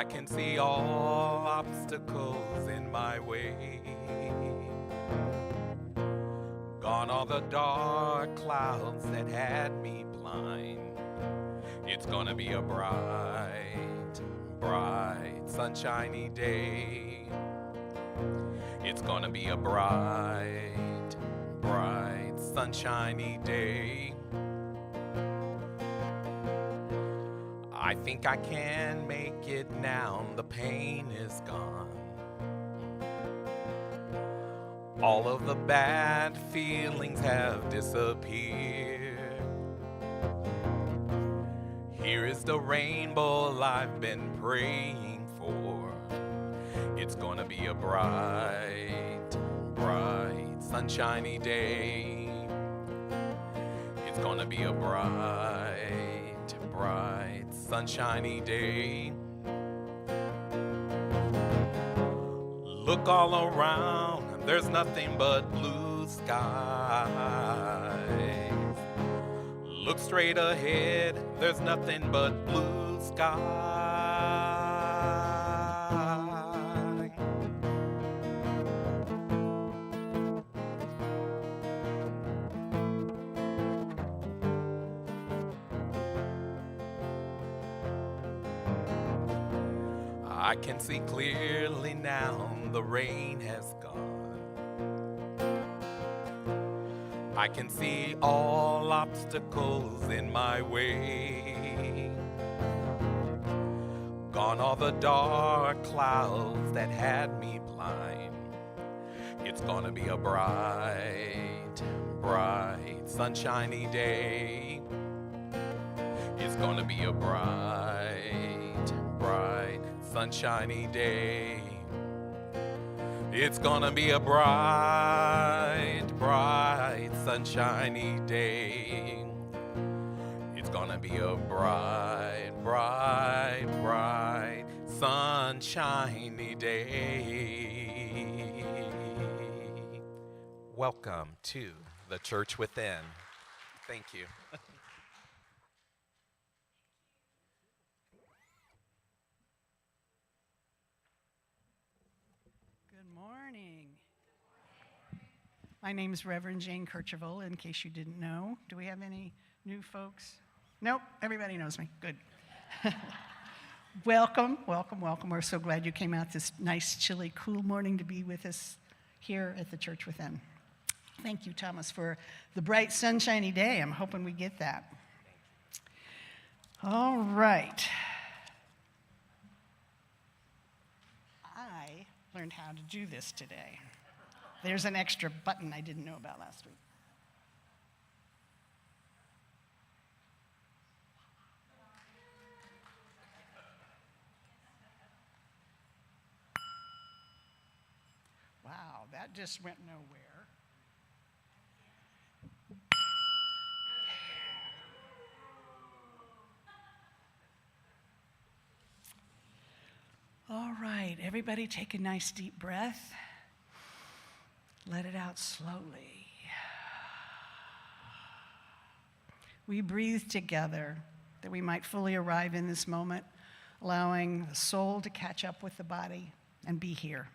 I can see all obstacles in my way. Gone are the dark clouds that had me blind. It's gonna be a bright, bright, sunshiny day. It's gonna be a bright, bright, sunshiny day. I think I can make it now, the pain is gone. All of the bad feelings have disappeared. Here is the rainbow I've been praying for. It's gonna be a bright, bright, sunshiny day. It's gonna be a bright, bright, sunshiny day. Look all around, there's nothing but blue skies. Look straight ahead, there's nothing but blue skies. I can see clearly now, the rain has gone. I can see all obstacles in my way. Gone are the dark clouds that had me blind. It's gonna be a bright, bright, sunshiny day. It's gonna be a bright, bright, sunshiny day. It's gonna be a bright, bright, sunshiny day. It's gonna be a bright, bright, bright, sunshiny day. Welcome to the Church Within. Thank you. Good morning. My name is Reverend Jane Kercheval, in case you didn't know. Do we have any new folks? Nope, everybody knows me. Good. Welcome, welcome, welcome. We're so glad you came out this nice, chilly, cool morning to be with us here at the Church Within. Thank you, Thomas, for the bright, sunshiny day. I'm hoping we get that. All right. I learned how to do this today. There's an extra button I didn't know about last week. Wow, that just went nowhere. All right, everybody take a nice deep breath. Let it out slowly. We breathe together that we might fully arrive in this moment, allowing the soul to catch up with the body and be here.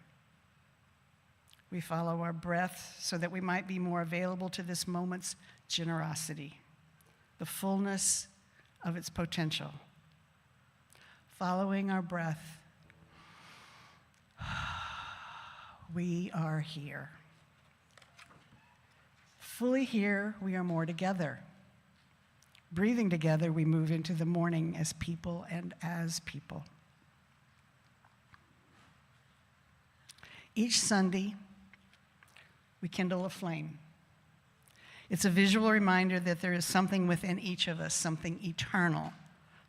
We follow our breath so that we might be more available to this moment's generosity, the fullness of its potential. Following our breath, we are here. Fully here, we are more together. Breathing together, we move into the morning as people and as people. Each Sunday, we kindle a flame. It's a visual reminder that there is something within each of us, something eternal,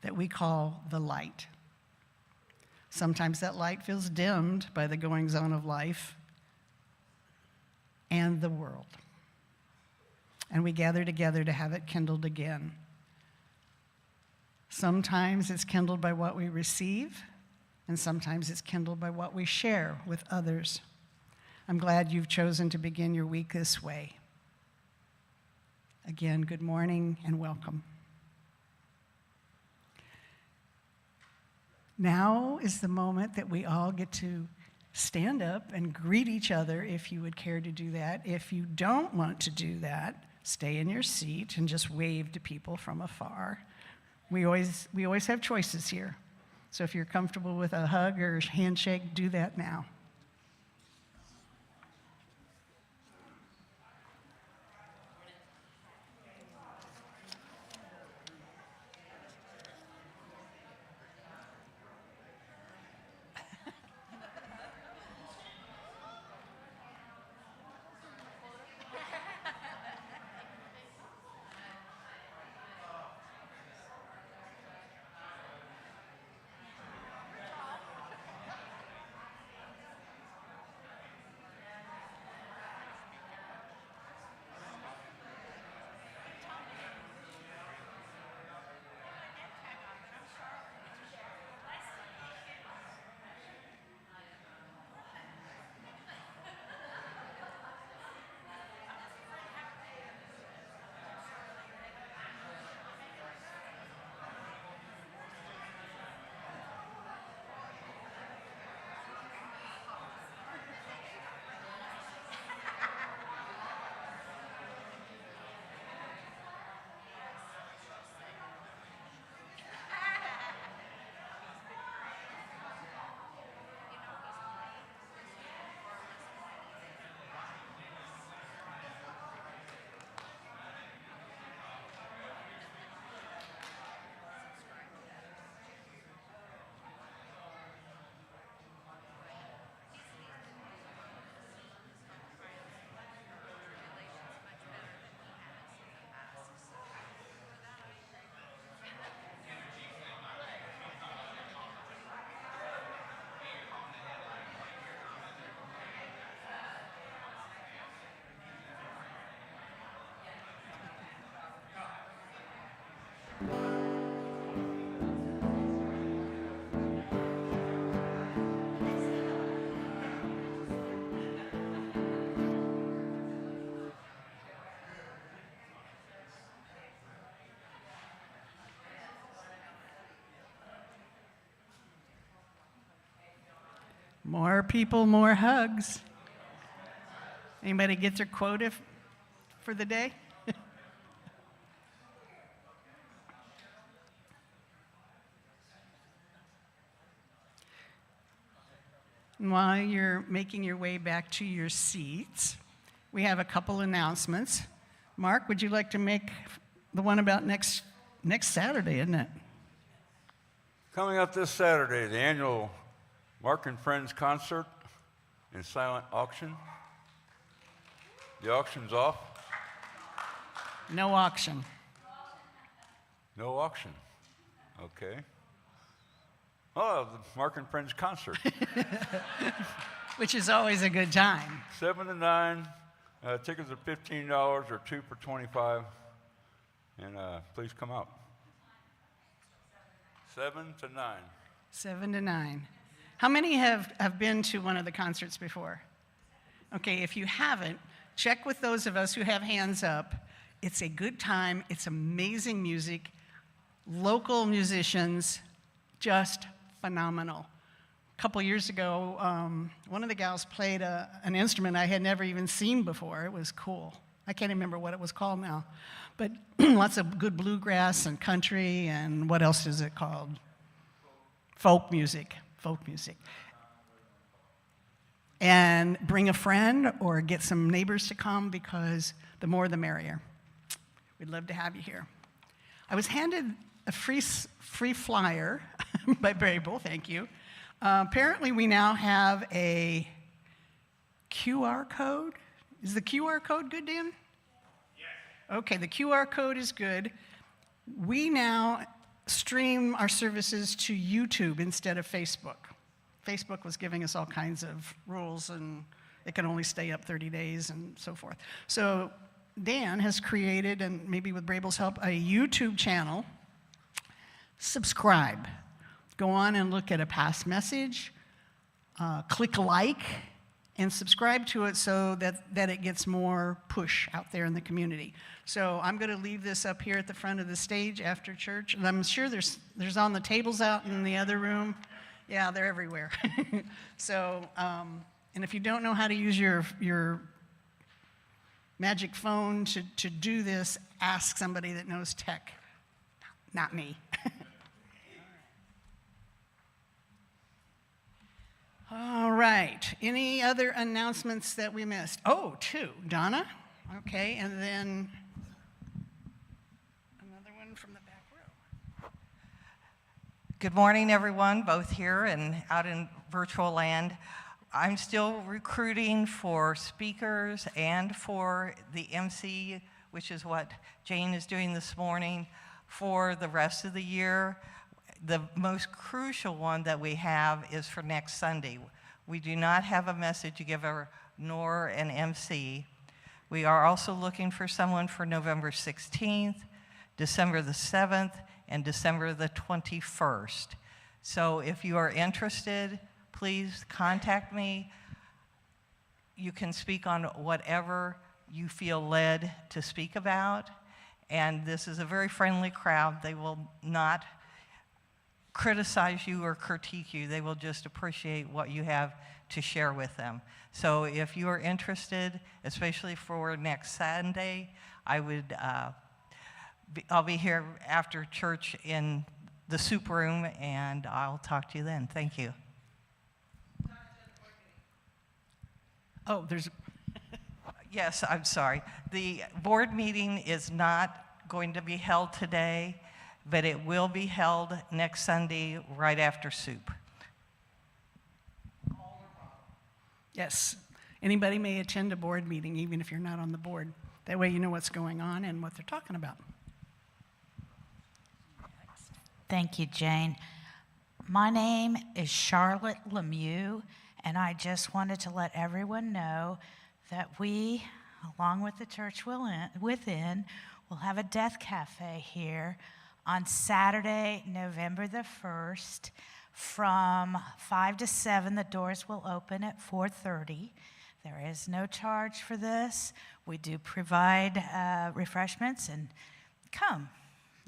that we call the light. Sometimes that light feels dimmed by the goings-on of life and the world. And we gather together to have it kindled again. Sometimes it's kindled by what we receive, and sometimes it's kindled by what we share with others. I'm glad you've chosen to begin your week this way. Again, good morning and welcome. Now is the moment that we all get to stand up and greet each other if you would care to do that. If you don't want to do that, stay in your seat and just wave to people from afar. We always have choices here. So if you're comfortable with a hug or a handshake, do that now. More people, more hugs. Anybody get their quota for the day? And while you're making your way back to your seats, we have a couple announcements. Mark, would you like to make the one about next Saturday, isn't it? Coming up this Saturday, the annual Mark and Friends concert and silent auction. The auction's off. No auction. No auction. Okay. Oh, the Mark and Friends concert. Which is always a good time. 7 to 9. Tickets are $15 or 2 for $25. And please come out. 7 to 9. 7 to 9. How many have been to one of the concerts before? Okay, if you haven't, check with those of us who have hands up. It's a good time. It's amazing music. Local musicians, just phenomenal. A couple years ago, one of the gals played an instrument I had never even seen before. It was cool. I can't remember what it was called now. But lots of good bluegrass and country, and what else is it called? Folk music. And bring a friend or get some neighbors to come, because the more the merrier. We'd love to have you here. I was handed a free flyer by Barry Bull, thank you. Apparently we now have a QR code. Is the QR code good, Dan? Yes. Okay, the QR code is good. We now stream our services to YouTube instead of Facebook. Facebook was giving us all kinds of rules, and it can only stay up 30 days and so forth. So Dan has created, and maybe with Brable's help, a YouTube channel. Subscribe. Go on and look at a past message, click like, and subscribe to it so that it gets more push out there in the community. So I'm going to leave this up here at the front of the stage after church, and I'm sure there's on the tables out in the other room. Yeah, they're everywhere. So, and if you don't know how to use your magic phone to do this, ask somebody that knows tech, not me. All right, any other announcements that we missed? Oh, two, Donna, okay, and then another one from the back row. Good morning, everyone, both here and out in virtual land. I'm still recruiting for speakers and for the MC, which is what Jane is doing this morning, for the rest of the year. The most crucial one that we have is for next Sunday. We do not have a message giver nor an MC. We are also looking for someone for November 16th, December the 7th, and December the 21st. So if you are interested, please contact me. You can speak on whatever you feel led to speak about. And this is a very friendly crowd. They will not criticize you or critique you. They will just appreciate what you have to share with them. So if you are interested, especially for next Sunday, I'll be here after church in the soup room, and I'll talk to you then. Thank you. Oh, there's, Yes, I'm sorry. The board meeting is not going to be held today, but it will be held next Sunday right after soup. yes, anybody may attend a board meeting, even if you're not on the board. That way you know what's going on and what they're talking about. Thank you, Jane. My name is Charlotte Lemieux, and I just wanted to let everyone know that we, along with the church within, will have a death cafe here on Saturday, November the 1st, from 5 to 7. The doors will open at 4:30. There is no charge for this. We do provide refreshments, and come,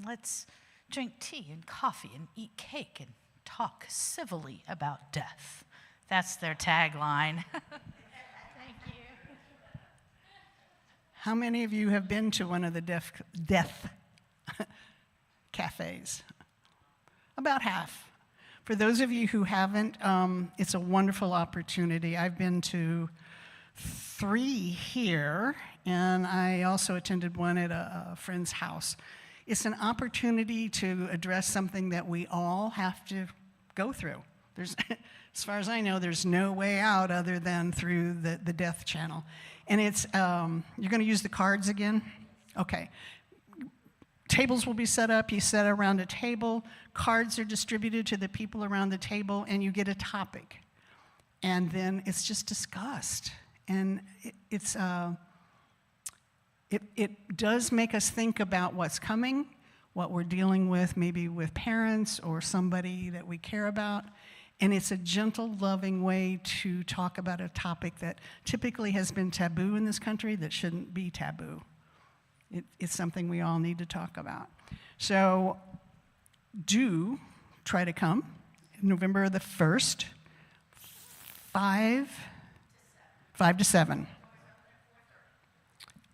let's drink tea and coffee and eat cake and talk civilly about death. That's their tagline. Thank you. How many of you have been to one of the death cafes? About half. For those of you who haven't, it's a wonderful opportunity. I've been to 3 here, and I also attended one at a friend's house. It's an opportunity to address something that we all have to go through. There's, as far as I know, there's no way out other than through the death channel. And it's, you're going to use the cards again? Okay. Tables will be set up. You sit around a table. Cards are distributed to the people around the table, and you get a topic. And then it's just discussed. And it does make us think about what's coming, what we're dealing with, maybe with parents or somebody that we care about. And it's a gentle, loving way to talk about a topic that typically has been taboo in this country that shouldn't be taboo. It's something we all need to talk about. So do try to come November the 1st, 5 to 7.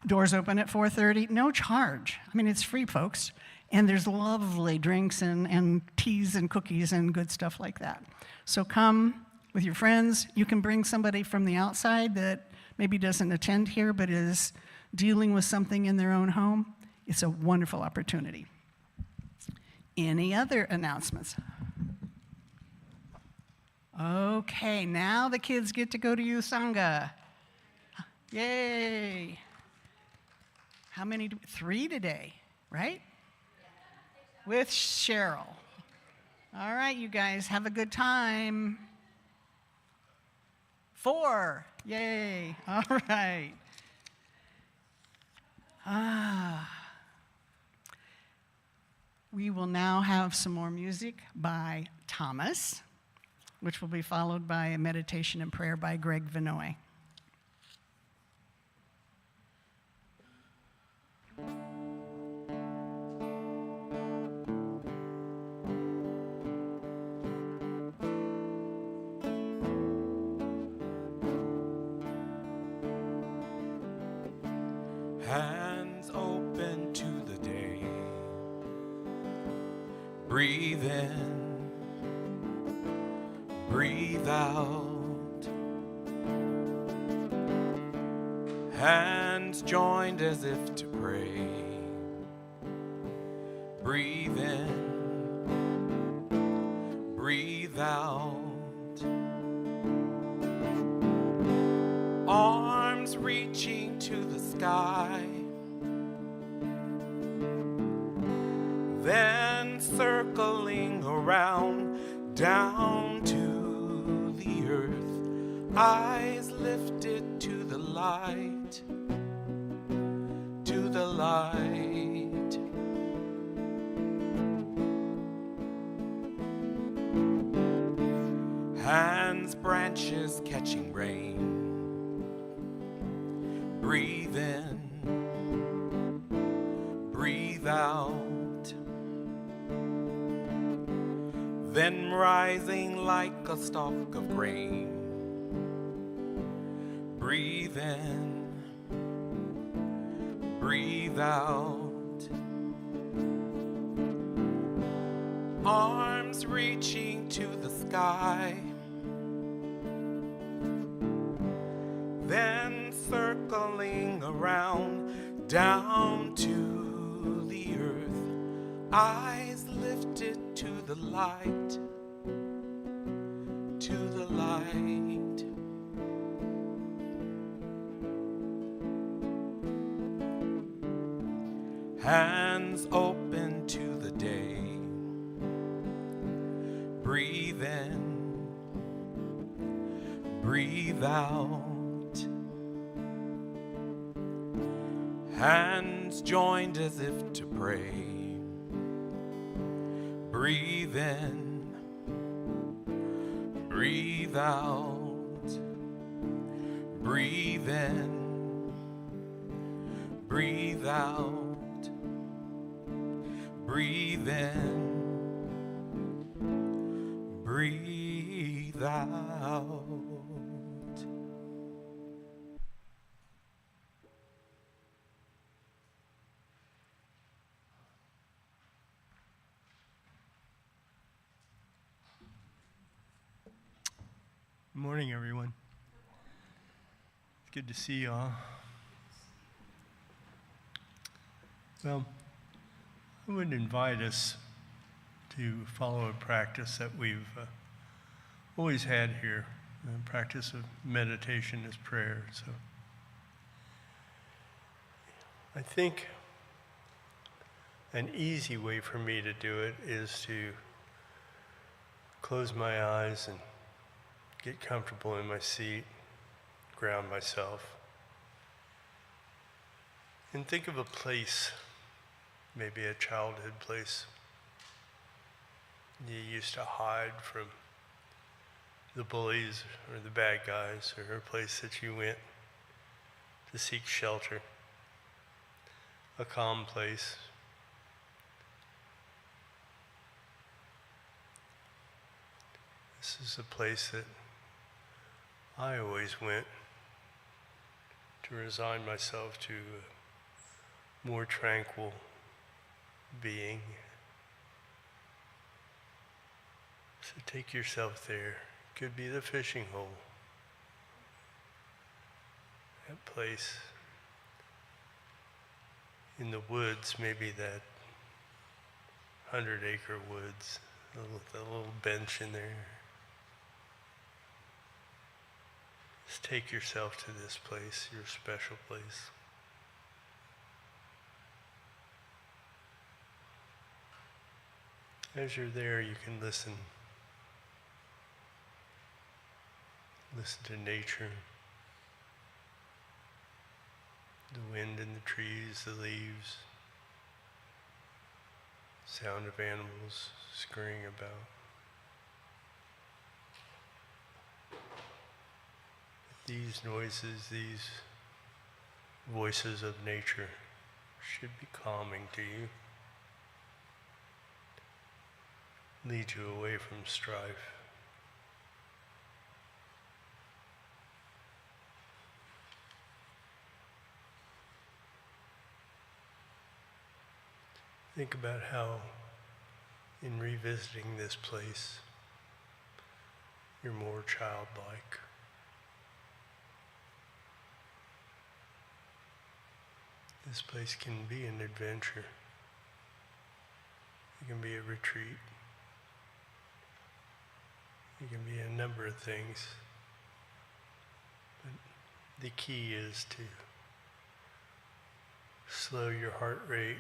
Doors open at 4:30, no charge. I mean, it's free, folks. And there's lovely drinks and teas and cookies and good stuff like that. So come with your friends. You can bring somebody from the outside that maybe doesn't attend here but is dealing with something in their own home. It's a wonderful opportunity. Any other announcements? Okay, now the kids get to go to Youth Sangha. Yay! How many? 3 today, right? With Cheryl. All right, you guys, have a good time. 4, yay, all right. We will now have some more music by Thomas, which will be followed by a meditation and prayer by Greg Vinoy. hands open to the day. Breathe in, breathe out. Hands joined as if to pray. Breathe in, breathe out. Arms reaching to the sky, then circling around down to the earth. Eyes lifted to the light, to the light. Hands, branches catching rain. Breathe in, breathe out. Then rising like a stalk of grain. Breathe in, breathe out. Arms reaching to the sky, then circling around down to the earth. Eyes lifted to the light, to the light. Hands open to the day. Breathe in, breathe out. Hands joined as if to pray. Breathe in, breathe out. Breathe in, breathe out. Breathe in, breathe out. Good morning, everyone. It's good to see you all. Well, I would invite us to follow a practice that we've always had here, the practice of meditation as prayer. So I think an easy way for me to do it is to close my eyes and get comfortable in my seat, ground myself, and think of a place, maybe a childhood place you used to hide from the bullies or the bad guys, or a place that you went to seek shelter, a calm place. This is a place that I always went to resign myself to a more tranquil being. So take yourself there. Could be the fishing hole. That place in the woods, maybe that 100-acre woods, the little bench in there. Just take yourself to this place, your special place. As you're there, you can listen. Listen to nature, the wind in the trees, the leaves, sound of animals scurrying about. These noises, these voices of nature should be calming to you, lead you away from strife. think about how, in revisiting this place, you're more childlike. This place can be an adventure. It can be a retreat. It can be a number of things. But the key is to slow your heart rate,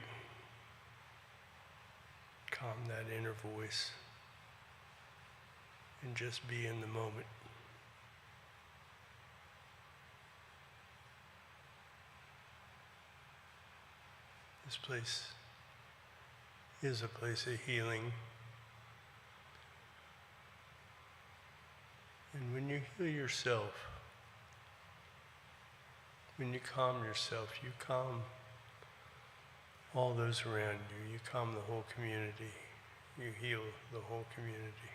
calm that inner voice, and just be in the moment. This place is a place of healing. And when you heal yourself, when you calm yourself, you calm all those around you. You calm the whole community. You heal the whole community.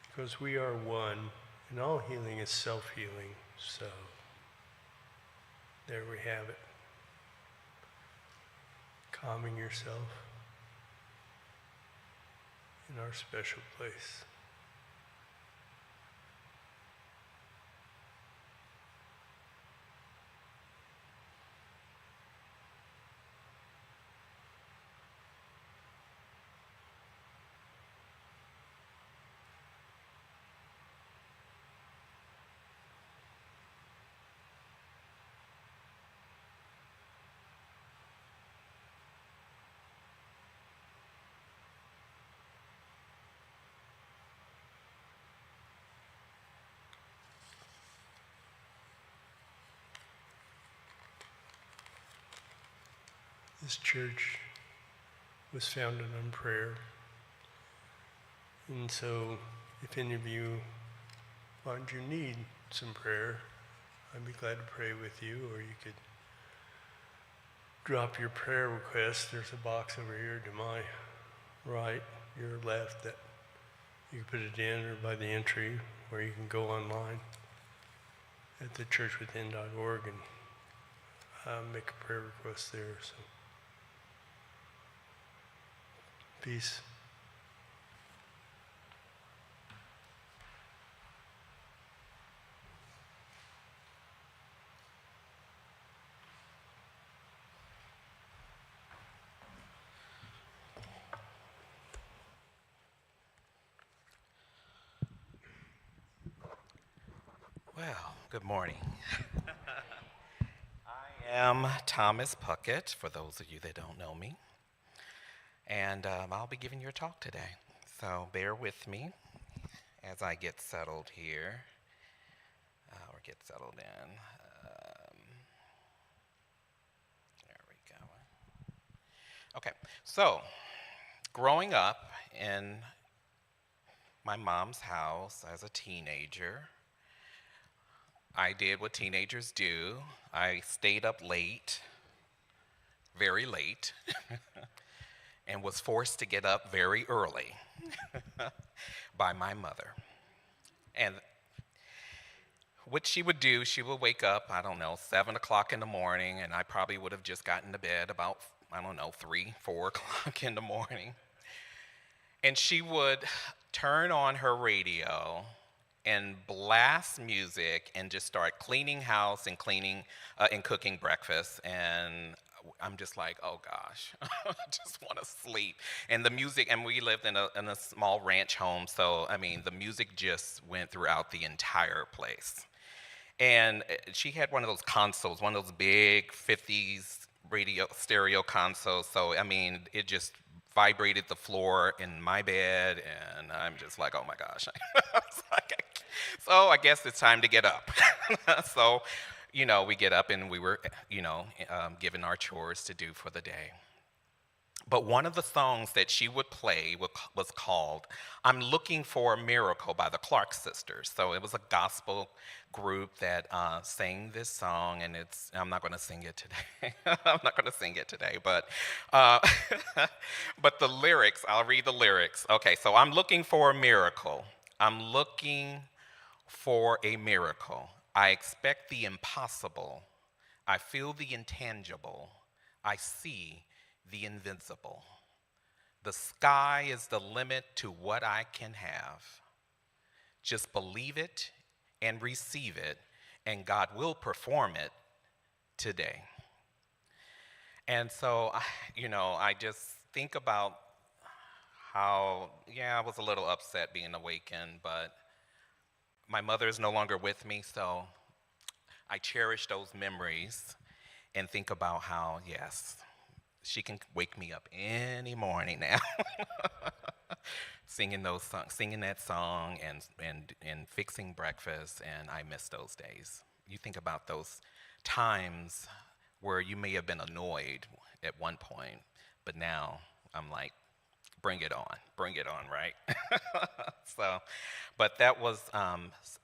Because we are one, and all healing is self-healing. So, there we have it. Calming yourself in our special place. This church was founded on prayer. And so, if any of you find you need some prayer, I'd be glad to pray with you, or you could drop your prayer request. There's a box over here to my right, your left, that you can put it in, or by the entry, or you can go online at thechurchwithin.org and make a prayer request there. So. Peace. Well, good morning. I am Thomas Puckett, for those of you that don't know me. And I'll be giving you a talk today. So bear with me as I get settled here, or get settled in. There we go. Okay, so growing up in my mom's house as a teenager, I did what teenagers do. I stayed up late, very late, and was forced to get up very early by my mother. And what she would do, she would wake up, 7 o'clock in the morning, and I probably would have just gotten to bed about, 3, 4 o'clock in the morning. And she would turn on her radio and blast music and just start cleaning house and cooking breakfast. And I'm just like, oh gosh, I just want to sleep. And the music, and we lived in a small ranch home, so the music just went throughout the entire place. And she had one of those consoles, one of those big 50s radio stereo consoles, so it just vibrated the floor in my bed, and I'm just like, oh my gosh. So I guess it's time to get up. So we get up and we were, given our chores to do for the day. But one of the songs that she would play was called I'm Looking for a Miracle by the Clark Sisters. So it was a gospel group that sang this song, and I'm not going to sing it today. I'm not going to sing it today, but the lyrics, I'll read the lyrics. Okay, so I'm looking for a miracle. I'm looking for a miracle. I expect the impossible, I feel the intangible. I see the invincible. The sky is the limit to what I can have. Just believe it and receive it, and God will perform it today. And so, I just think about how, I was a little upset being awakened, but my mother is no longer with me, so I cherish those memories and think about how, yes, she can wake me up any morning now, singing that song and fixing breakfast, and I miss those days. You think about those times where you may have been annoyed at one point, but now I'm like, bring it on, right? But that was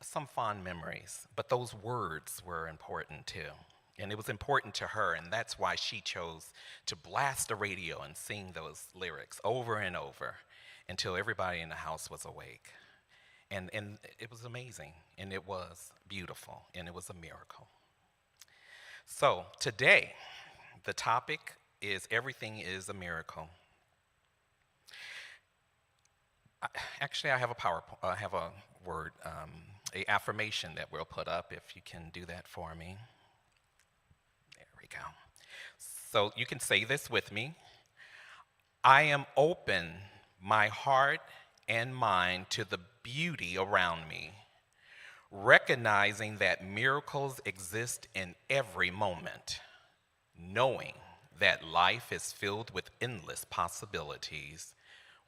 some fond memories. But those words were important too. And it was important to her, and that's why she chose to blast the radio and sing those lyrics over and over until everybody in the house was awake. And it was amazing, and it was beautiful, and it was a miracle. So today, the topic is Everything is a Miracle. Actually, I have a word, a affirmation that we'll put up if you can do that for me. There we go. So you can say this with me. I am open, my heart and mind, to the beauty around me, recognizing that miracles exist in every moment, knowing that life is filled with endless possibilities,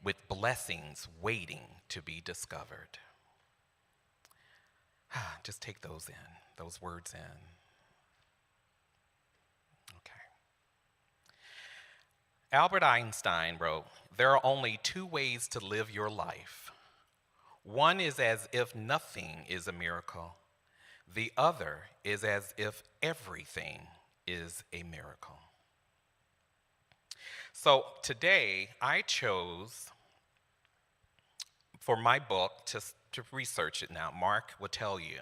with blessings waiting to be discovered. Just take those words in. Okay. Albert Einstein wrote, "There are only two ways to live your life. One is as if nothing is a miracle. The other is as if everything is a miracle." So today I chose for my book to research it now. Mark will tell you,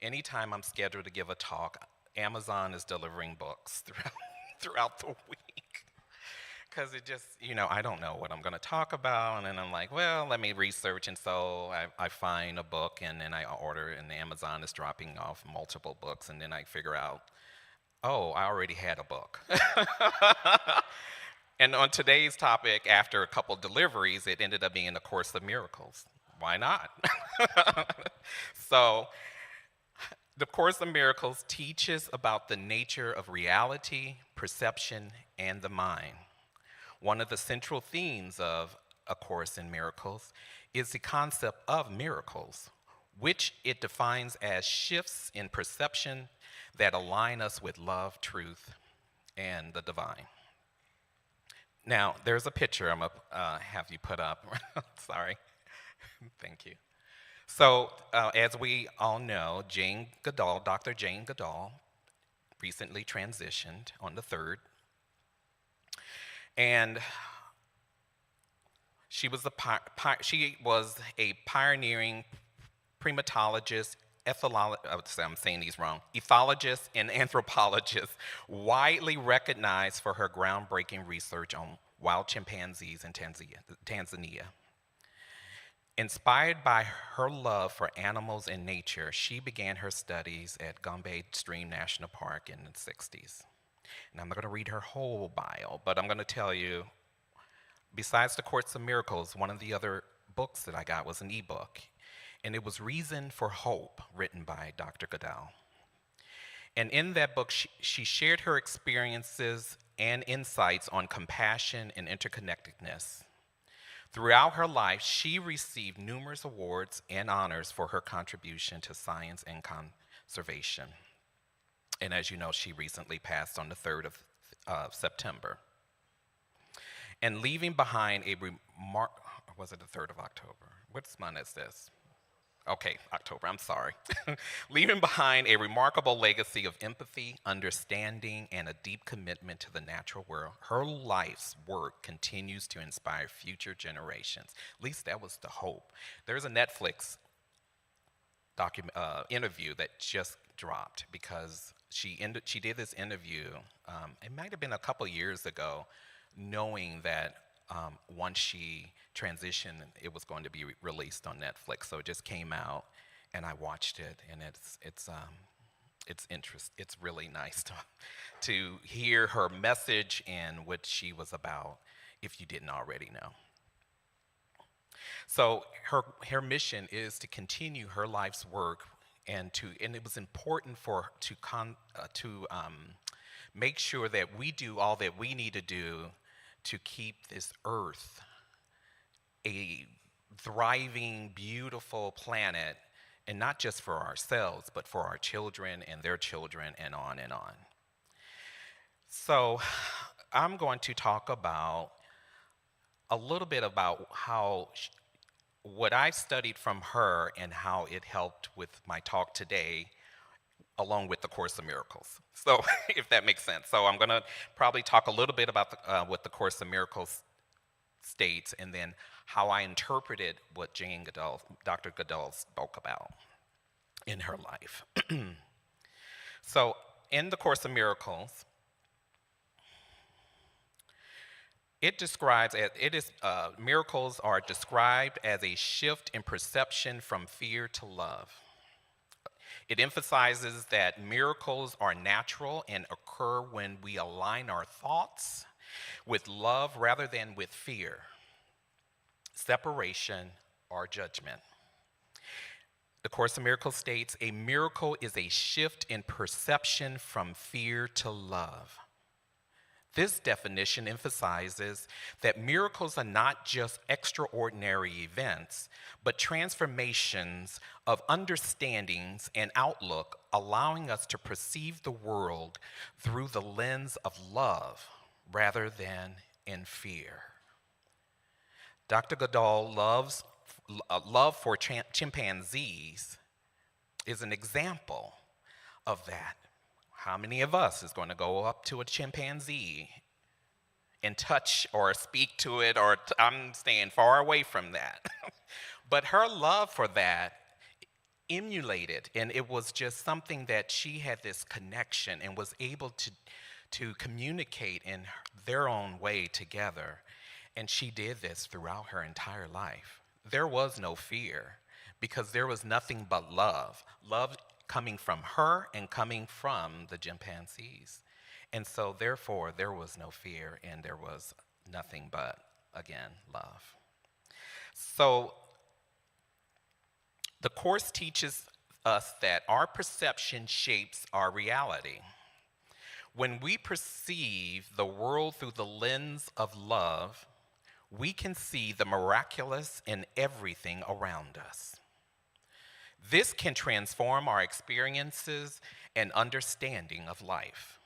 anytime I'm scheduled to give a talk, Amazon is delivering books throughout the week. Because it just, I don't know what I'm going to talk about, and then I'm like, well, let me research, and so I find a book, and then I order, and Amazon is dropping off multiple books, and then I figure out, oh, I already had a book. And on today's topic, after a couple deliveries, it ended up being A Course of Miracles. Why not? So, the Course of Miracles teaches about the nature of reality, perception, and the mind. One of the central themes of A Course in Miracles is the concept of miracles, which it defines as shifts in perception that align us with love, truth, and the divine. Now, there's a picture I'm going to have you put up. Sorry. Thank you. So, as we all know, Dr. Jane Goodall, recently transitioned on the 3rd. And she was a pioneering primatologist, I'm saying these wrong, ethologist and anthropologist, widely recognized for her groundbreaking research on wild chimpanzees in Tanzania. Inspired by her love for animals and nature, she began her studies at Gombe Stream National Park in the 60s. And I'm not going to read her whole bio, but I'm going to tell you, besides The Course of Miracles, one of the other books that I got was an ebook. And it was Reason for Hope, written by Dr. Goodall. And in that book, she shared her experiences and insights on compassion and interconnectedness. Throughout her life, she received numerous awards and honors for her contribution to science and conservation. And as you know, she recently passed on the 3rd of September. And leaving behind was it the 3rd of October? What month is this? Okay, October, I'm sorry. Leaving behind a remarkable legacy of empathy, understanding, and a deep commitment to the natural world, her life's work continues to inspire future generations. At least that was the hope. There's a Netflix interview that just dropped because She did this interview. It might have been a couple years ago, knowing that once she transitioned, it was going to be released on Netflix. So it just came out, and I watched it, and it's really nice to hear her message and what she was about, if you didn't already know. So her mission is to continue her life's work, and it was important for her to make sure that we do all that we need to do to keep this earth a thriving, beautiful planet, and not just for ourselves, but for our children and their children, and on and on. So I'm going to talk about a little bit about what I studied from her and how it helped with my talk today, along with the Course of Miracles. So if that makes sense. So I'm going to probably talk a little bit about what the Course of Miracles states, and then how I interpreted what Dr. Goodall spoke about in her life. So in the Course of Miracles, miracles are described as a shift in perception from fear to love. It emphasizes that miracles are natural and occur when we align our thoughts with love rather than with fear, separation, or judgment. The Course of Miracles states, a miracle is a shift in perception from fear to love. This definition emphasizes that miracles are not just extraordinary events, but transformations of understandings and outlook, allowing us to perceive the world through the lens of love rather than in fear. Dr. Goodall's love for chimpanzees is an example of that. How many of us is going to go up to a chimpanzee and touch or speak to it, or I'm staying far away from that. But her love for that emulated, and it was just something that she had this connection and was able to communicate in their own way together. And she did this throughout her entire life. There was no fear because there was nothing but love. Love coming from her and coming from the chimpanzees. And so therefore there was no fear, and there was nothing but, again, love. So the Course teaches us that our perception shapes our reality. When we perceive the world through the lens of love, we can see the miraculous in everything around us. This can transform our experiences and understanding of life.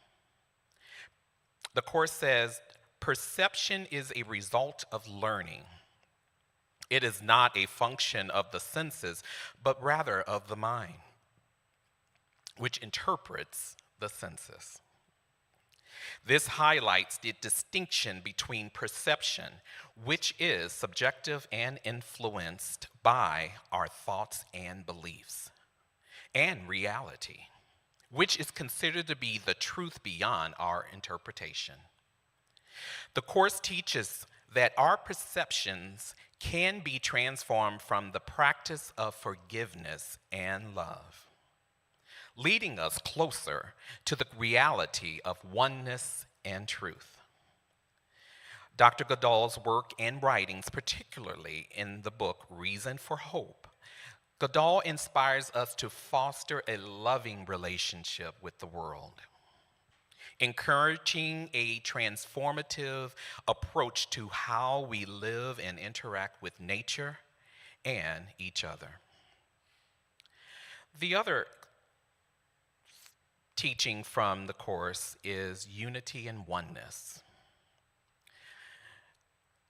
The Course says, perception is a result of learning. It is not a function of the senses, but rather of the mind, which interprets the senses. This highlights the distinction between perception, which is subjective and influenced by our thoughts and beliefs, and reality, which is considered to be the truth beyond our interpretation. The Course teaches that our perceptions can be transformed from the practice of forgiveness and love, leading us closer to the reality of oneness and truth. Dr. Goodall's work and writings, particularly in the book Reason for Hope, Goodall inspires us to foster a loving relationship with the world, encouraging a transformative approach to how we live and interact with nature and each other. The other teaching from the Course is unity and oneness.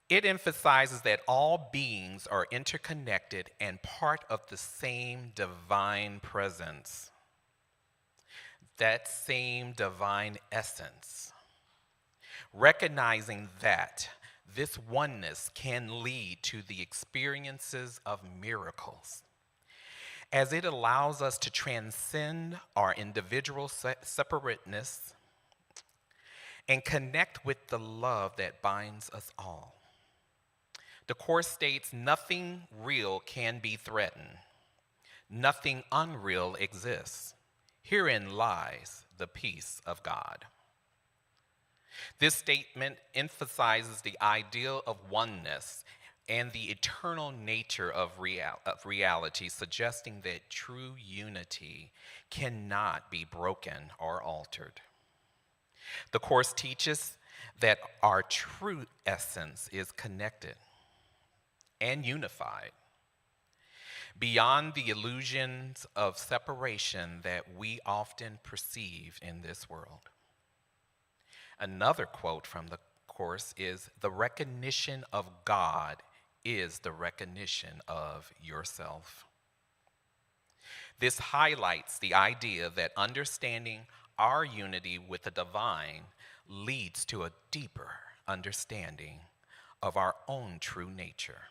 It emphasizes that all beings are interconnected and part of the same divine presence, that same divine essence. Recognizing that this oneness can lead to the experiences of miracles, as it allows us to transcend our individual separateness and connect with the love that binds us all. The Course states, nothing real can be threatened. Nothing unreal exists. Herein lies the peace of God. This statement emphasizes the ideal of oneness and the eternal nature of reality, suggesting that true unity cannot be broken or altered. The Course teaches that our true essence is connected and unified beyond the illusions of separation that we often perceive in this world. Another quote from the Course is, "The recognition of God is the recognition of yourself." This highlights the idea that understanding our unity with the divine leads to a deeper understanding of our own true nature.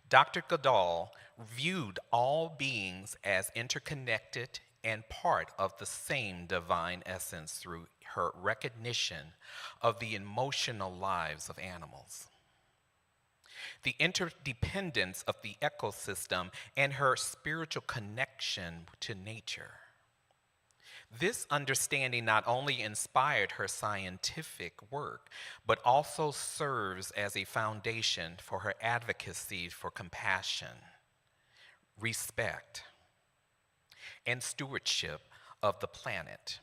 Dr. Goodall viewed all beings as interconnected and part of the same divine essence through her recognition of the emotional lives of animals, the interdependence of the ecosystem, and her spiritual connection to nature. This understanding not only inspired her scientific work, but also serves as a foundation for her advocacy for compassion, respect, and stewardship of the planet.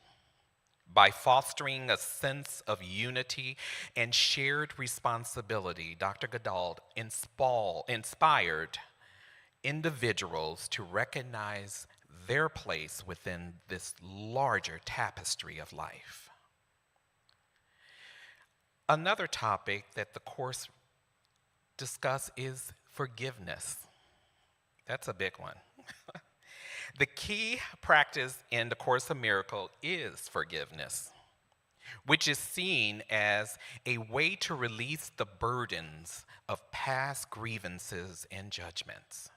By fostering a sense of unity and shared responsibility, Dr. Goodall inspired individuals to recognize their place within this larger tapestry of life. Another topic that the Course discusses is forgiveness. That's a big one. The key practice in the Course of Miracles is forgiveness, which is seen as a way to release the burdens of past grievances and judgments.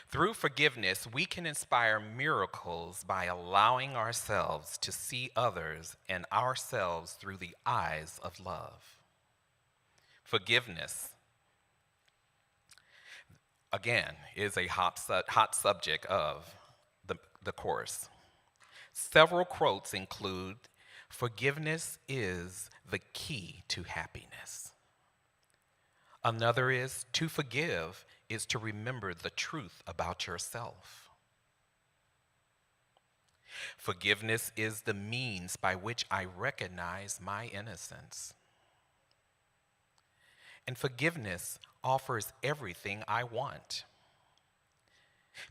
Through forgiveness, we can inspire miracles by allowing ourselves to see others and ourselves through the eyes of love. Forgiveness, again, is a hot subject of the Course. Several quotes include, "Forgiveness is the key to happiness." Another is, "To forgive is to remember the truth about yourself." "Forgiveness is the means by which I recognize my innocence." And "Forgiveness offers everything I want."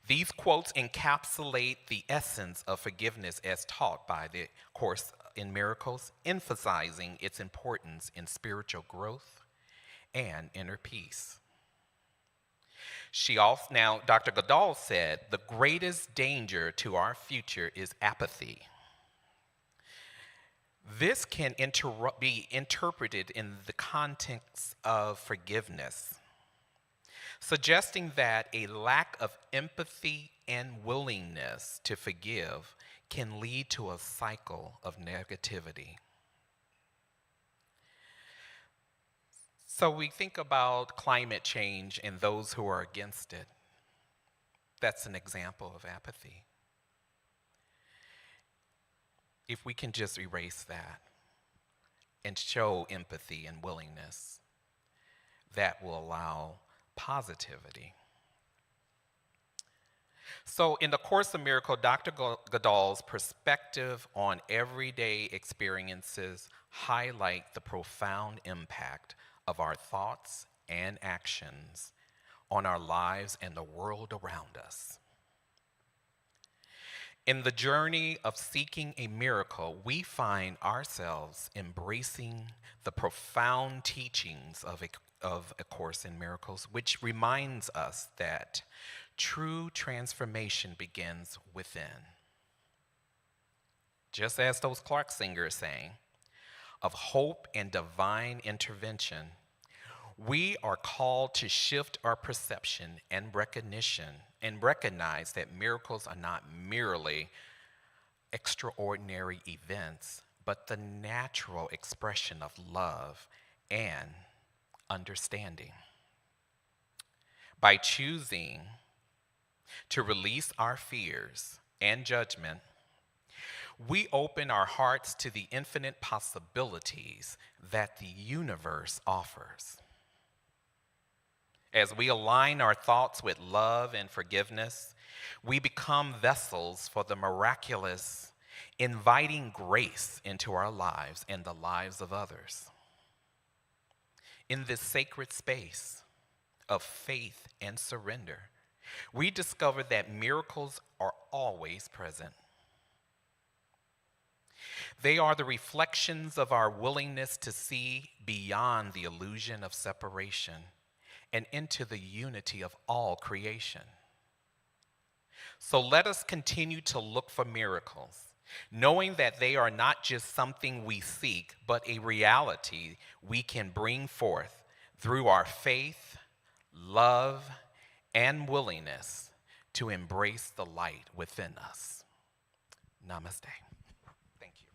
These quotes encapsulate the essence of forgiveness as taught by the Course in Miracles, emphasizing its importance in spiritual growth and inner peace. Now, Dr. Goodall said, "The greatest danger to our future is apathy." This can be interpreted in the context of forgiveness, suggesting that a lack of empathy and willingness to forgive can lead to a cycle of negativity. So we think about climate change and those who are against it. That's an example of apathy. If we can just erase that and show empathy and willingness, that will allow positivity. So in the Course of Miracles, Dr. Goodall's perspective on everyday experiences highlight the profound impact of our thoughts and actions on our lives and the world around us. In the journey of seeking a miracle, we find ourselves embracing the profound teachings of A Course in Miracles, which reminds us that true transformation begins within. Just as those Clark singers sang, of hope and divine intervention, We are called to shift our perception and recognition and recognize that miracles are not merely extraordinary events, but the natural expression of love and understanding. By choosing to release our fears and judgment, we open our hearts to the infinite possibilities that the universe offers. As we align our thoughts with love and forgiveness, we become vessels for the miraculous, inviting grace into our lives and the lives of others. In this sacred space of faith and surrender, we discover that miracles are always present. They are the reflections of our willingness to see beyond the illusion of separation and into the unity of all creation. So let us continue to look for miracles, knowing that they are not just something we seek, but a reality we can bring forth through our faith, love, and willingness to embrace the light within us. Namaste. Thank you.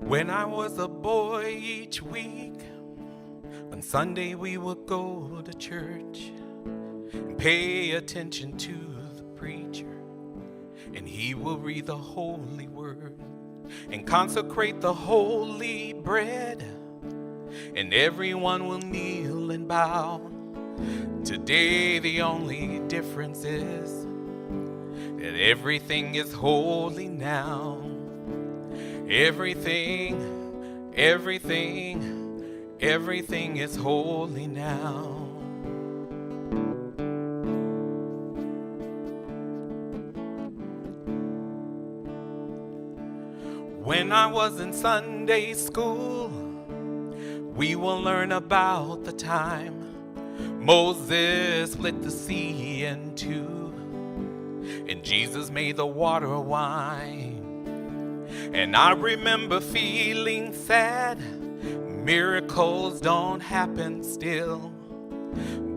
When I was a boy, each week, on Sunday we would go to church and pay attention to the preacher, and he will read the holy word and consecrate the holy bread, and everyone will kneel and bow. Today the only difference is that everything is holy now. Everything is holy now. When I was in Sunday school, we will learn about the time Moses split the sea in two, and Jesus made the water wine. And I remember feeling sad, miracles don't happen still.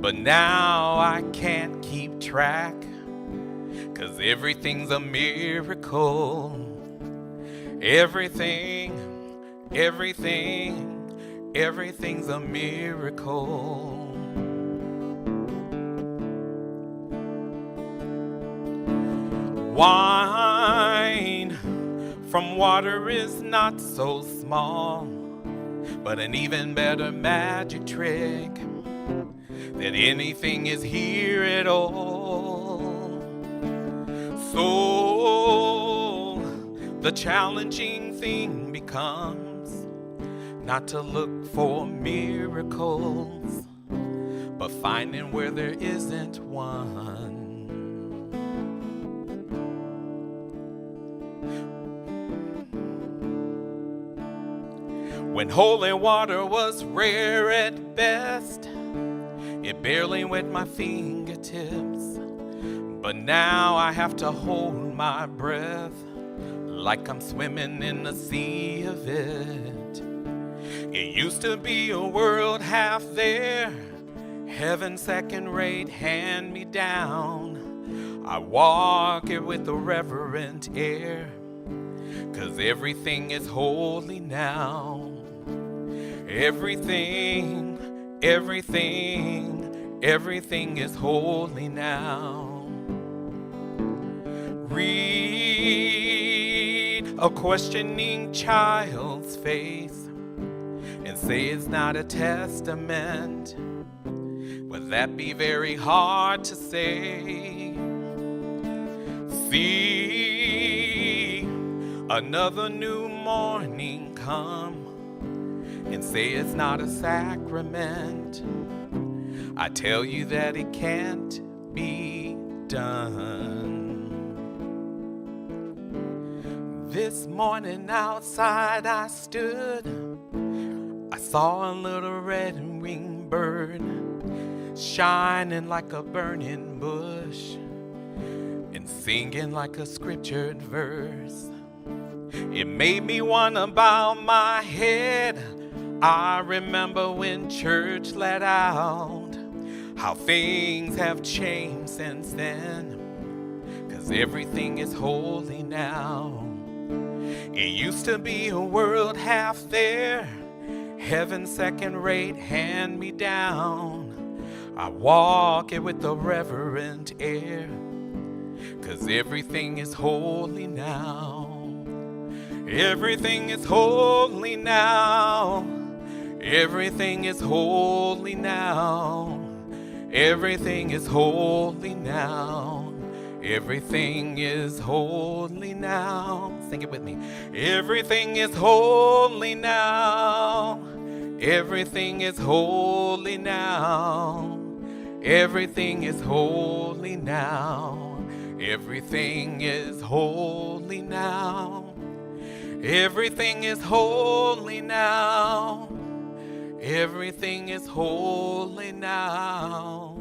But now I can't keep track, 'cause everything's a miracle. Everything's a miracle. Wine from water is not so small, but an even better magic trick that anything is here at all. So the challenging thing becomes not to look for miracles, but finding where there isn't one. When holy water was rare at best, it barely wet my fingertips. But now I have to hold my breath like I'm swimming in a sea of it. It used to be a world half there, heaven second rate, hand me down. I walk it with a reverent air, 'cause everything is holy now. Everything is holy now. Read a questioning child's face and say it's not a testament. would that be very hard to say? See another new morning come and say it's not a sacrament. I tell you that it can't be done. This morning outside I stood, I saw a little red-winged bird shining like a burning bush and singing like a scriptured verse. It made me wanna bow my head. I remember when church let out, how things have changed since then, 'cause everything is holy now. It used to be a world half there, heaven second rate, hand me down. I walk it with a reverent air, 'cause everything is holy now. Everything is holy now. Everything is holy now. Everything is holy now. Everything is holy now. Sing it with me. Everything is holy now. Everything is holy now. Everything is holy now. Everything is holy now. Everything is holy now. Everything is holy now.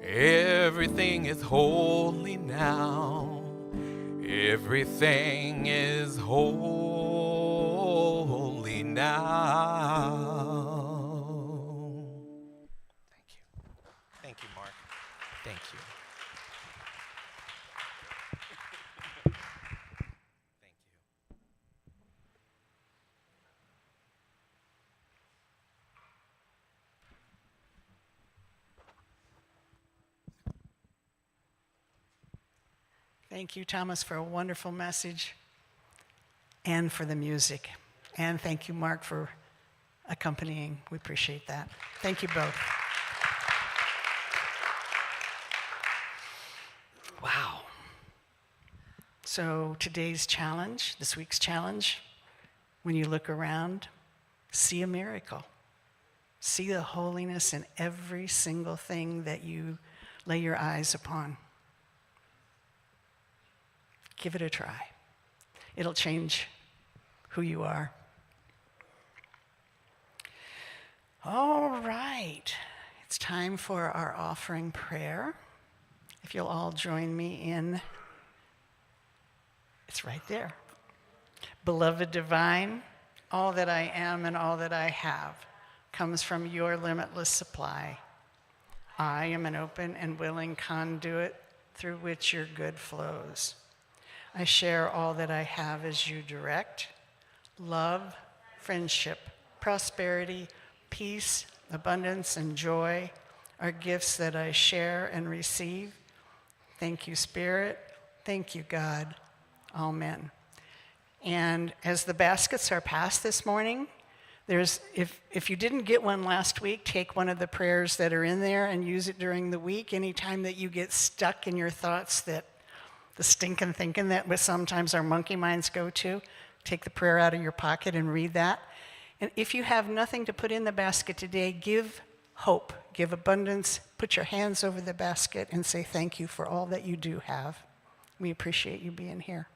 Everything is holy now. Everything is holy now. Thank you. Thank you, Mark. Thank you. Thank you. Thank you, Thomas, for a wonderful message and for the music. And thank you, Mark, for accompanying. We appreciate that. Thank you both. Wow. So today's challenge, this week's challenge, when you look around, see a miracle. See the holiness in every single thing that you lay your eyes upon. Give it a try. It'll change who you are. All right. It's time for our offering prayer. If you'll all join me in, it's right there. Beloved divine, all that I am and all that I have comes from your limitless supply. I am an open and willing conduit through which your good flows. I share all that I have as you direct. Love, friendship, prosperity, peace, abundance, and joy are gifts that I share and receive. Thank you, Spirit. Thank you, God. Amen. And as the baskets are passed this morning, if you didn't get one last week, take one of the prayers that are in there and use it during the week. Anytime that you get stuck in your thoughts, that the stinking thinking that sometimes our monkey minds go to, take the prayer out of your pocket and read that. And if you have nothing to put in the basket today, give hope, give abundance, put your hands over the basket and say thank you for all that you do have. We appreciate you being here.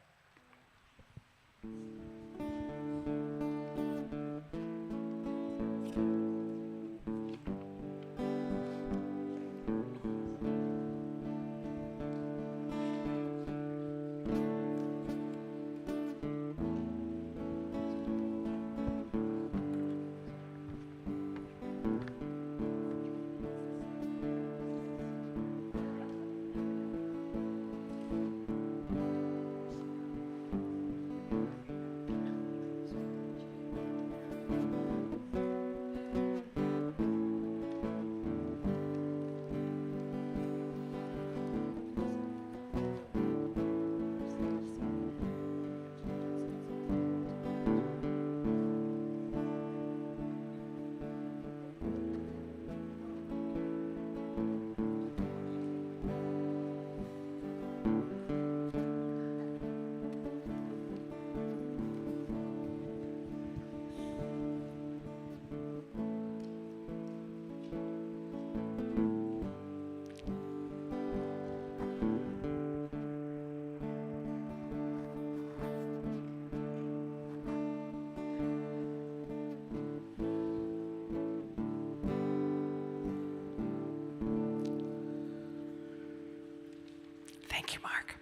Thank you, Mark.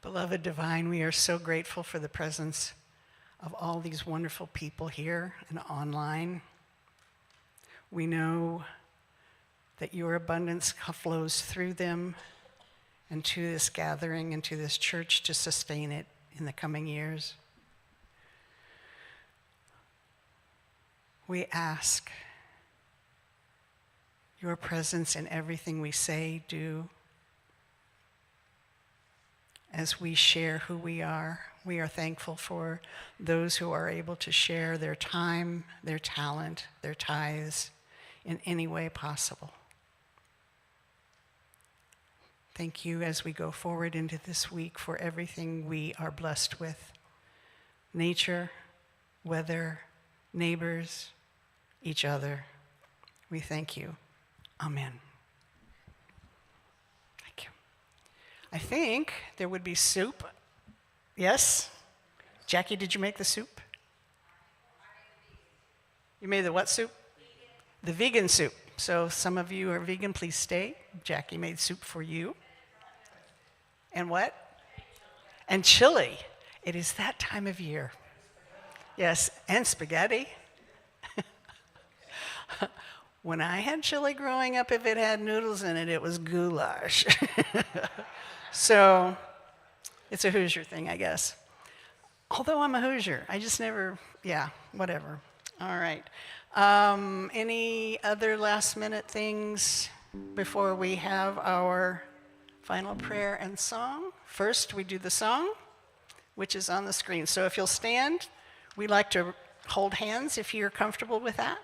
Beloved Divine, we are so grateful for the presence of all these wonderful people here and online. We know that your abundance flows through them and to this gathering and to this church to sustain it in the coming years. We ask your presence in everything we say, do. As we share who we are thankful for those who are able to share their time, their talent, their tithes in any way possible. Thank you as we go forward into this week for everything we are blessed with. Nature, weather, neighbors, each other. We thank you. Amen. Thank you. I think there would be soup. Yes? Jackie, did you make the soup? You made the what soup? The vegan soup. So some of you are vegan, please stay. Jackie made soup for you. And what? And chili. It is that time of year. Yes, and spaghetti. When I had chili growing up, if it had noodles in it, it was goulash. So it's a Hoosier thing, I guess. Although I'm a Hoosier, I just never, whatever. All right. Any other last minute things before we have our final prayer and song? First, we do the song, which is on the screen. So if you'll stand, we like to hold hands if you're comfortable with that.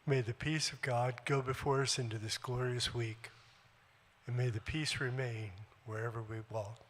May the peace of God go before us into this glorious week, and may the peace remain wherever we walk.